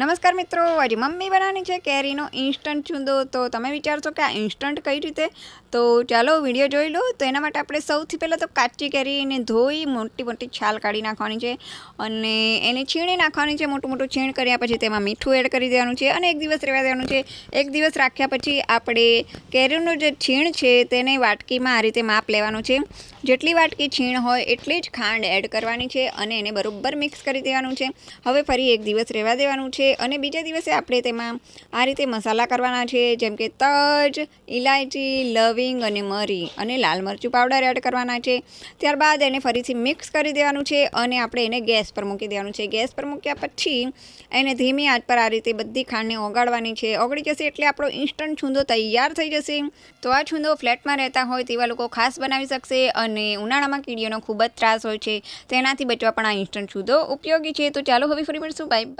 નમસ્કાર મિત્રો, આજે મમ્મી બનાવવાની છે કેરીનો ઇન્સ્ટન્ટ ચૂંદો। તો તમે વિચારશો કે આ ઇન્સ્ટન્ટ કઈ રીતે, તો ચાલો વિડીયો જોઈ લો। તો એના માટે આપણે સૌથી પહેલાં તો કાચી કેરીને ધોઈ મોટી મોટી છાલ કાઢી નાખવાની છે અને એને છીણી નાખવાની છે। મોટું મોટું છીણ કર્યા પછી તેમાં મીઠું એડ કરી દેવાનું છે અને એક દિવસ રહેવા દેવાનું છે। એક દિવસ રાખ્યા પછી આપણે કેરીનું જે છીણ છે તેને વાટકીમાં આ રીતે માપ લેવાનું છે। જેટલી વાટકી છીણ હોય એટલી જ ખાંડ એડ કરવાની છે અને એને બરોબર મિક્સ કરી દેવાનું છે। હવે ફરી એક દિવસ રહેવા દેવાનું છે અને બીજા દિવસે આપણે તેમાં આ રીતે મસાલા કરવાના છે, જેમ કે તજ, ઇલાયચી, લવિંગ અને મરી અને લાલ મરચું પાવડર એડ કરવાના છે। ત્યારબાદ એને ફરીથી મિક્સ કરી દેવાનું છે અને આપણે એને ગેસ પર મૂકી દેવાનું છે। ગેસ પર મૂક્યા પછી એને ધીમી આંચ પર આ રીતે બધી ખાંડને ઓગાળવાની છે। ઓગળી જશે એટલે આપણો ઇન્સ્ટન્ટ છૂંદો તૈયાર થઈ જશે। તો આ છૂંદો ફ્લેટમાં રહેતા હોય તેવા લોકો ખાસ બનાવી શકશે અને ઉનાળામાં કીડીઓનો ખૂબ જ ત્રાસ હોય છે, તેનાથી બચવા પણ આ ઇન્સ્ટન્ટ છૂંદો ઉપયોગી છે। તો ચાલો હવે ફરી મળીશું, બાય બાય।